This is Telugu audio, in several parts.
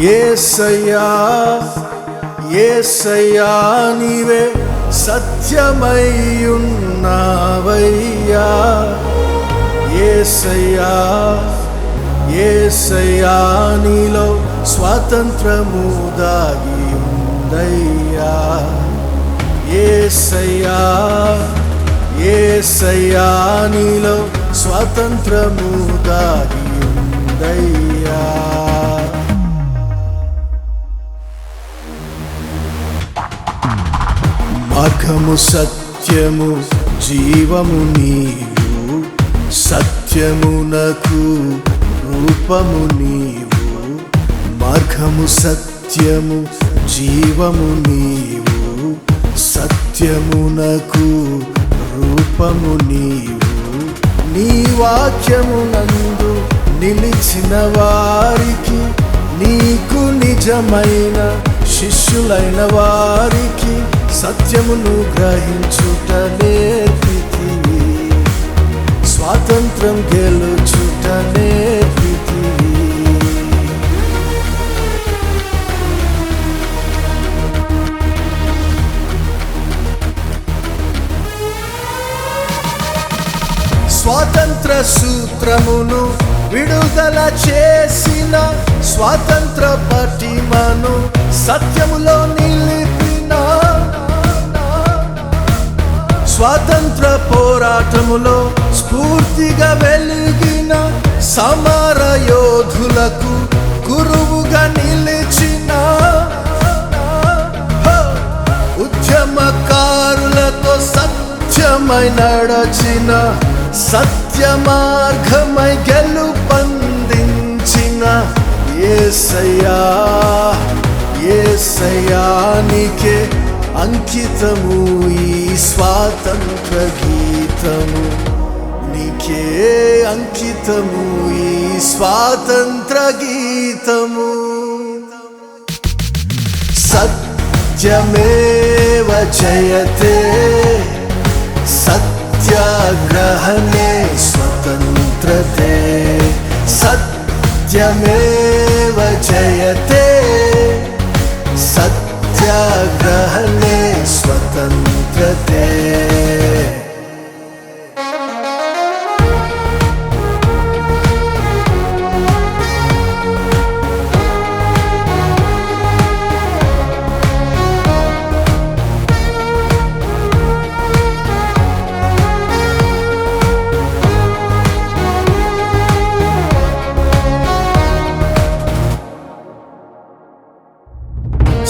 యేసయ్యా యేసయ్యా నీవే సత్యమయ్యున్నావయ్యా. యేసయ్యా యేసయ్యా నీలో స్వాతంత్రము దాగి ఉందయ్యా. యేసయ్యా యేసయ్యా నీలో స్వాతంత్రము దాగి ఉందయ్యా. మార్గము సత్యము జీవము నీవు, సత్యమునకు రూపము నీవు. మార్గము సత్యము జీవము నీవు, సత్యమునకు రూపము నీవు. నీ వాక్యమునందు నిలిచిన వారికి, నీకు నిజమైన శిష్యులైన వారికి సత్యమును గ్రహించుట నేర్పితివి, స్వాతంత్రం గెలుచుట నేర్పితివి. స్వాతంత్ర సూత్రమును విడుదల చేసిన, స్వాతంత్ర పటిమను సత్యములో నిలిపిన, స్వాతంత్ర పోరాటములో స్ఫూర్తిగా వెలిగిన, సమర యోధులకు గురువుగా నిలిచిన, ఉద్యమకారులతో సత్యమై నడచిన, సత్య మార్గమై గెలుపొందించిన యేసయ్యా యేసయ్యా నీకే అంకితము ఈ స్వాతంత్ర గీతము, నీకే అంకితము ఈ స్వాతంత్ర గీతము. సత్యమేవ జయతే, సత్యాగ్రహణే స్వతంత్రతే. సత్యమేవ జయతే, సత్యాగ్రహణే స్వతంత్రతే.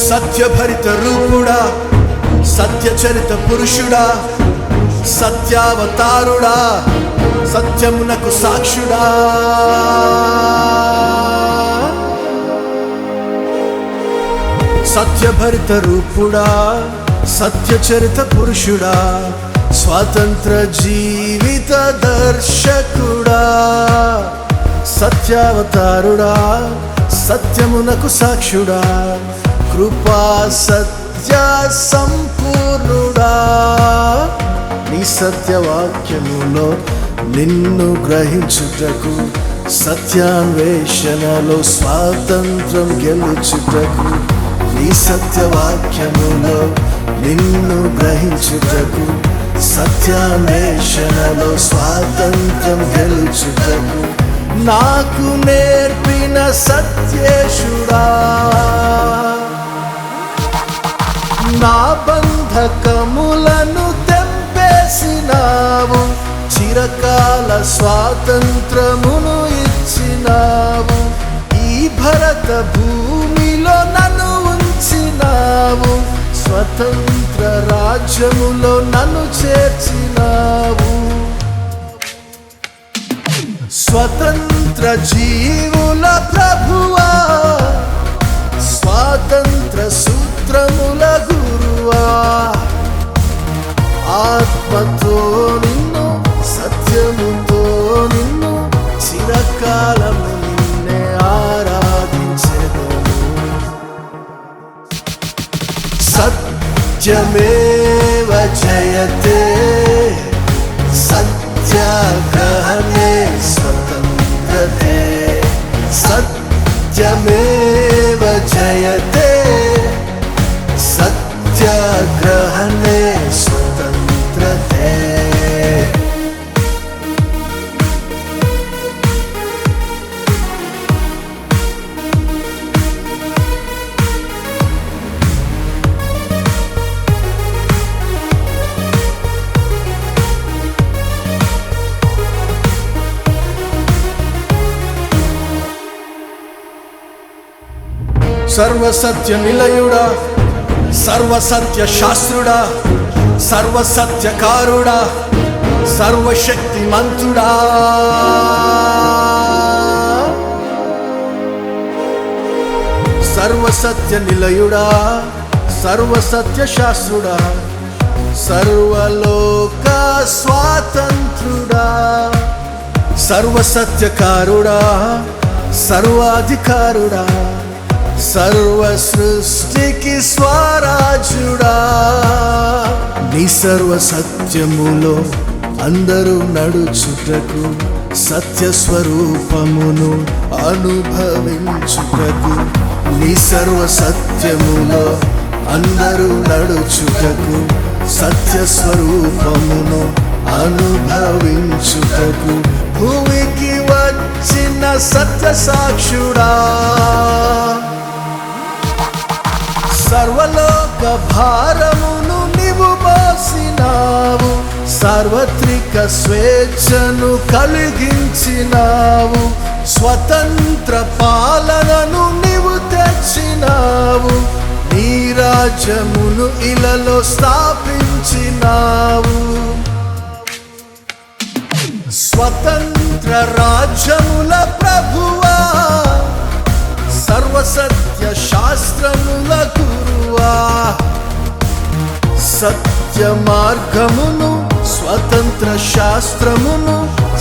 సత్యభరిత రూపుడా, సత్యచరిత పురుషుడా, సత్యావతారుడా, సత్యమునకు సాక్షుడా. సత్యభరిత రూపుడా, సత్యచరిత పురుషుడా, స్వాతంత్ర జీవిత దర్శకుడా, సత్యావతారుడా, సత్యమునకు సాక్షుడా, కృపా సత్య సంపూర్ణుడా. నీ సత్యవాక్యములో నిన్ను గ్రహించుటకు, సత్యాన్వేషణలో స్వాతంత్రం గెలుచుటకు, నీ సత్యవాక్యములో నిన్ను గ్రహించుటకు, సత్యాన్వేషణలో స్వాతంత్రం గెలుచుటకు నాకు నేర్పిన సత్యేశుడా. నా బంధకములను తెంపేసినావు, చిరకాల స్వాతంత్రమును ఇచ్చినావు. ఈ భరత భూమిలో నన్ను ఉంచినావు, స్వతంత్ర రాజ్యములో నన్ను చేర్చినావు. స్వతంత్ర జీవుల ప్రభువా, స్వాతంత్ర సూత్రముల గురువా, ఆత్మతో నిన్ను సత్యముతో నిన్ను చిరకాలము నిన్నే ఆరాధించెదను. సత్యమేవ జయతే సత్యాగ్రహణే స్వతంత్రతే, సత్యమేవ జయతే సత్యాగ్రహణే స్వతంత్రతే. సర్వసత్య నిలయుడా, సర్వసత్య శాస్త్రుడా, సర్వసత్యకారుడా, సర్వశక్తిమంతుడా, సర్వసత్య నిలయుడా, సర్వసత్య శాస్త్రుడా, సర్వలోక స్వాతంత్రుడా, సర్వసత్యకారుడా, సర్వాధికారుడా, సర్వ సృష్టికి స్వరాజుడా. నీ సర్వ సత్యములో అందరూ నడుచుటకు, సత్య స్వరూపమును అనుభవించుటకు, నీ సర్వ సత్యములో అందరూ నడుచుటకు, సత్య స్వరూపమును అనుభవించుటకు, భూమికి వచ్చిన సత్య సాక్షుడా, సర్వలోక భారమును నీవు మోసినావు, సార్వత్రిక స్వేచ్ఛను కలిగించినావు, స్వతంత్ర పాలనను నీవు తెచ్చినావు, నీ రాజ్యమును ఇలలో స్థాపించినావు. స్వతంత్ర రాజ్యముల ప్రభువా, సర్వసత్య శాస్త్రముల గురువా, సత్య మార్గమును స్వతంత్ర శాస్త్రమును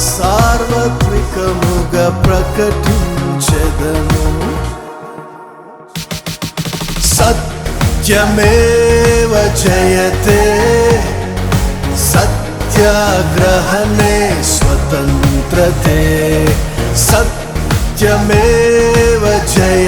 సార్వత్రికముగా ప్రకటించెదను. సత్యమేవ జయతే సత్యాగ్రహణే స్వతంత్రతే, సత్యమేవ జయతే